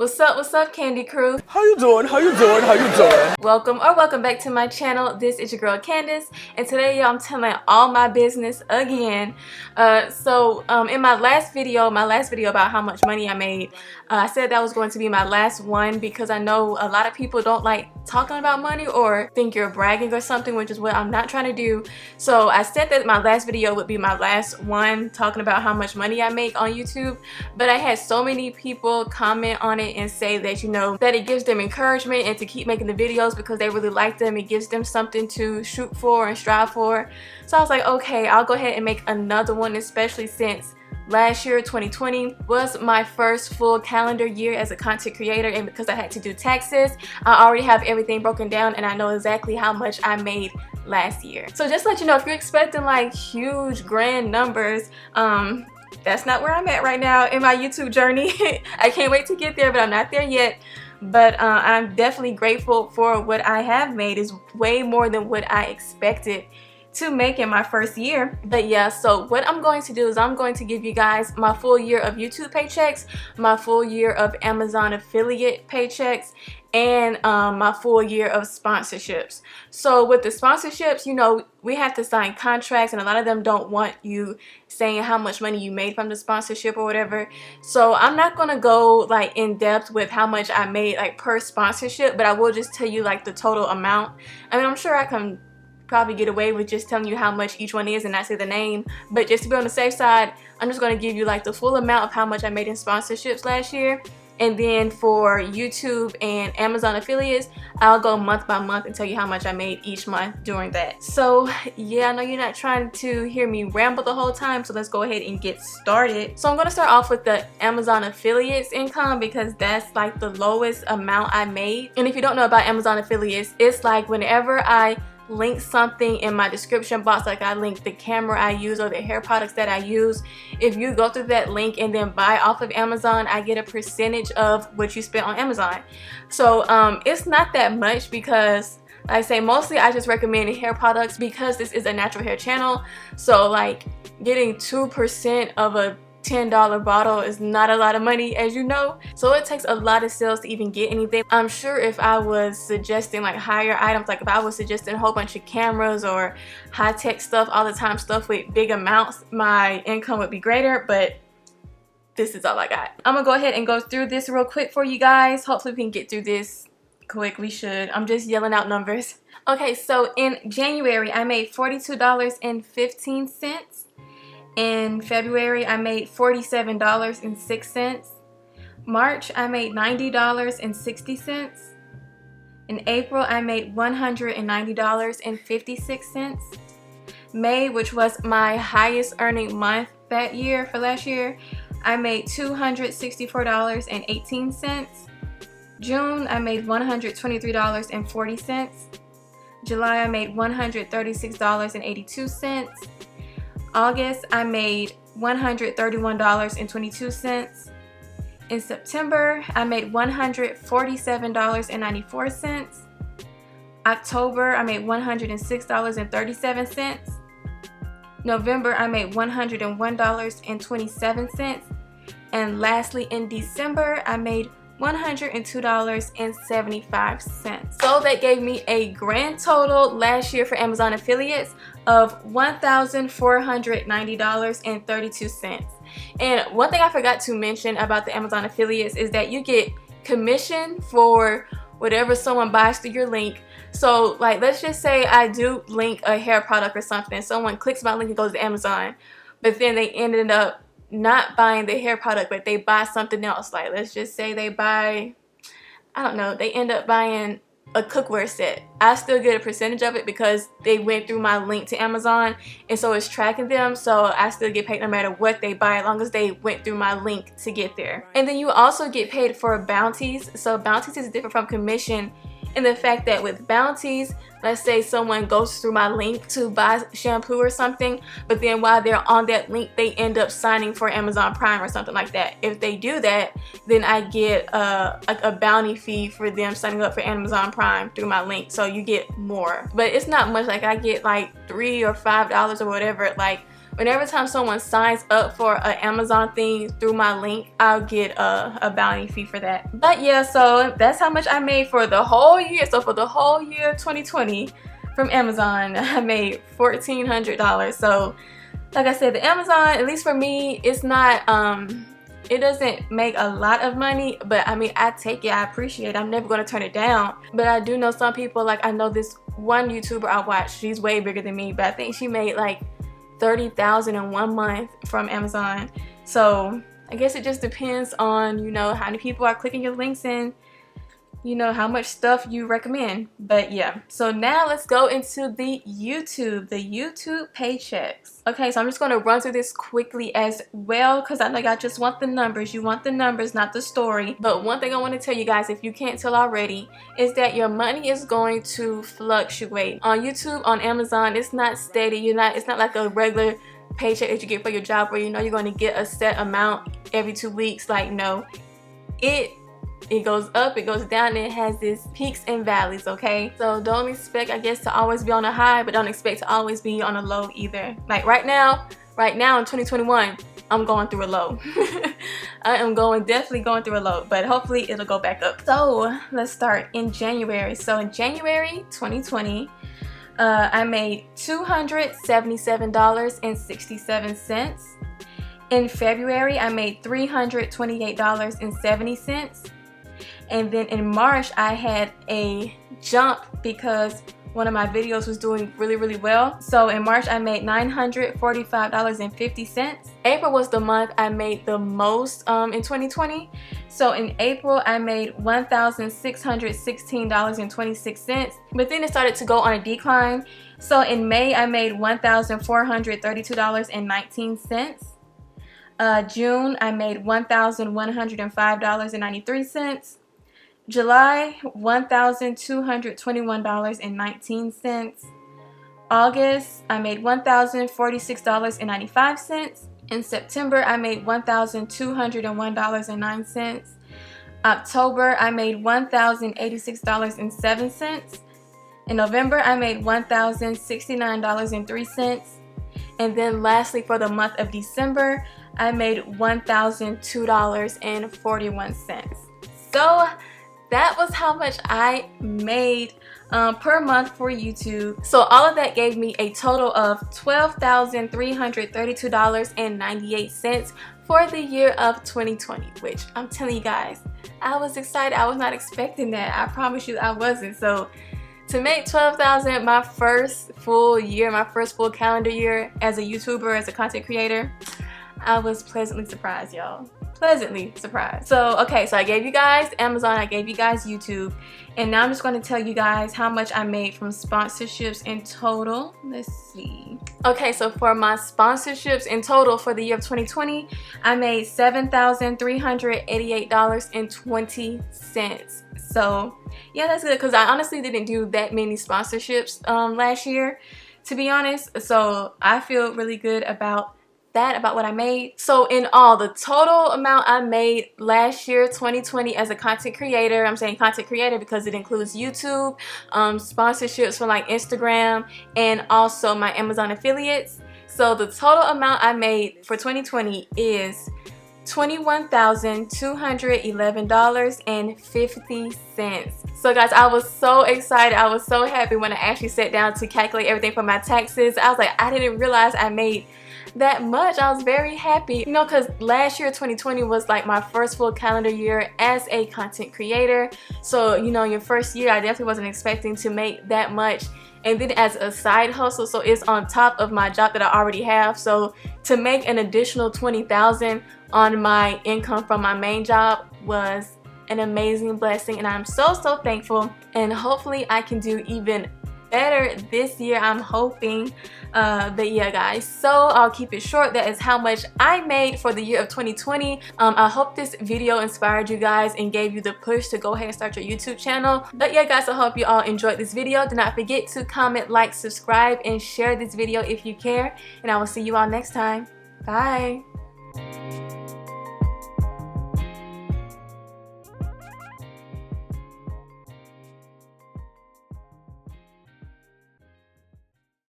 What's up, Candy Crew? How you doing? How you doing? How you doing? Welcome back to my channel. This is your girl Candace, and today I'm telling all my business again. In my last video about how much money I made, I said that was going to be my last one because I know a lot of people don't like talking about money or think you're bragging or something, which is what I'm not trying to do. So I said that my last video would be my last one talking about how much money I make on YouTube, but I had so many people comment on it and say that, you know, that it gives them encouragement and to keep making the videos because they really like them. It gives them something to shoot for and strive for. So I was like, okay, I'll go ahead and make another one, especially since last year, 2020, was my first full calendar year as a content creator, and because I had to do taxes, I already have everything broken down and I know exactly how much I made last year. So just to let you know, if you're expecting like huge grand numbers, that's not where I'm at right now in my YouTube journey. I can't wait to get there, but I'm not there yet. But I'm definitely grateful for what I have made. Is way more than what I expected to make in my first year. But yeah, so what I'm going to do is I'm going to give you guys my full year of YouTube paychecks, my full year of Amazon affiliate paychecks, and my full year of sponsorships. So with the sponsorships, you know, we have to sign contracts and a lot of them don't want you saying how much money you made from the sponsorship or whatever. So I'm not gonna go like in depth with how much I made like per sponsorship, but I will just tell you like the total amount. I mean, I'm sure I can probably get away with just telling you how much each one is and not say the name, but just to be on the safe side, I'm just going to give you like the full amount of how much I made in sponsorships last year. And then for YouTube and Amazon affiliates, I'll go month by month and tell you how much I made each month during that. So yeah, I know you're not trying to hear me ramble the whole time, so let's go ahead and get started. So I'm going to start off with the Amazon affiliates income because that's like the lowest amount I made. And if you don't know about Amazon affiliates, it's like whenever I link something in my description box, like I link the camera I use or the hair products that I use, if you go through that link and then buy off of Amazon, I get a percentage of what you spent on Amazon. So it's not that much because, like I say, mostly I just recommend hair products because this is a natural hair channel. So like getting 2% of a $10 bottle is not a lot of money, as you know. So it takes a lot of sales to even get anything. I'm sure if I was suggesting like higher items, like if I was suggesting a whole bunch of cameras or high-tech stuff all the time, stuff with big amounts, my income would be greater, but this is all I got. I'm gonna go ahead and go through this real quick for you guys. Hopefully we can get through this quick. We should. I'm just yelling out numbers. Okay, so in January I made $42.15. In February, I made $47.06. March, I made $90.60. In April, I made $190.56. May, which was my highest earning month that year for last year, I made $264.18. June, I made $123.40. July, I made $136.82. August, I made $131.22. In September, I made $147.94. October, I made $106.37. November, I made $101.27. And lastly, in December, I made $102.75. So that gave me a grand total last year for Amazon affiliates of $1,490.32. And one thing I forgot to mention about the Amazon affiliates is that you get commission for whatever someone buys through your link. So like, let's just say I do link a hair product or something, someone clicks my link and goes to Amazon, but then they ended up not buying the hair product, but they buy something else. Like let's just say they buy, I don't know, they end up buying a cookware set. I still get a percentage of it because they went through my link to Amazon, and so it's tracking them, so I still get paid no matter what they buy as long as they went through my link to get there. And then you also get paid for bounties. So bounties is different from commission in the fact that with bounties, let's say someone goes through my link to buy shampoo or something, but then while they're on that link they end up signing for Amazon Prime or something like that. If they do that, then I get a bounty fee for them signing up for Amazon Prime through my link, so you get more. But it's not much, like I get like $3 or $5 or whatever, like whenever time someone signs up for an Amazon thing through my link, I'll get a bounty fee for that. But yeah, so that's how much I made for the whole year. So for the whole year of 2020 from Amazon, I made $1,400. So like I said, the Amazon, at least for me, it's not it doesn't make a lot of money, but I mean, I take it, I appreciate it, I'm never going to turn it down. But I do know some people, like I know this one YouTuber I watch, she's way bigger than me, but I think she made like $30,000 in 1 month from Amazon. So I guess it just depends on, you know, how many people are clicking your links and, you know, how much stuff you recommend. But yeah, so now let's go into the YouTube paychecks. Okay, so I'm just going to run through this quickly as well, because I know y'all just want the numbers. You want the numbers, not the story. But one thing I want to tell you guys, if you can't tell already, is that your money is going to fluctuate. On YouTube, on Amazon, it's not steady. It's not like a regular paycheck that you get for your job where you know you're going to get a set amount every 2 weeks. Like, no, it goes up, it goes down, and it has these peaks and valleys, okay? So don't expect, I guess, to always be on a high, but don't expect to always be on a low either. Like right now in 2021, I'm going through a low. I am definitely going through a low, but hopefully it'll go back up. So let's start in January. So in January 2020, I made $277.67. In February, I made $328.70. And then in March, I had a jump because one of my videos was doing really well. So in March, I made $945.50. April was the month I made the most in 2020. So in April, I made $1,616.26. But then it started to go on a decline. So in May, I made $1,432.19. June, I made $1,105.93. July, $1,221.19. August, I made $1,046.95. In September, I made $1,201.09. October, I made $1,086.07. In November, I made $1,069.03. And then lastly, for the month of December, I made $1,002.41. So that was how much I made per month for YouTube. So all of that gave me a total of $12,332.98 for the year of 2020, which I'm telling you guys, I was excited. I was not expecting that. I promise you I wasn't. So to make $12,000 my first full year, my first full calendar year as a YouTuber, as a content creator, I was pleasantly surprised, y'all. Pleasantly surprised. So okay, so I gave you guys Amazon, I gave you guys YouTube, and now I'm just going to tell you guys how much I made from sponsorships in total. Let's see. Okay, so for my sponsorships in total for the year of 2020, I made $7,388.20. So yeah, that's good, because I honestly didn't do that many sponsorships last year, to be honest. So I feel really good about what I made. So in all, the total amount I made last year, 2020, as a content creator, I'm saying content creator because it includes YouTube, sponsorships for like Instagram, and also my Amazon affiliates. So the total amount I made for 2020 is $21,211.50. So guys, I was so excited. I was so happy when I actually sat down to calculate everything for my taxes. I was like, I didn't realize I made that much. I was very happy, you know, because last year 2020 was like my first full calendar year as a content creator. So, you know, your first year, I definitely wasn't expecting to make that much. And then as a side hustle, so it's on top of my job that I already have. So to make an additional $20,000 on my income from my main job was an amazing blessing, and I'm so thankful. And hopefully I can do even better this year, I'm hoping. But yeah guys, so I'll keep it short. That is how much I made for the year of 2020. I hope this video inspired you guys and gave you the push to go ahead and start your YouTube channel. But yeah guys, I hope you all enjoyed this video. Do not forget to comment, like, subscribe, and share this video if you care, and I will see you all next time. Bye.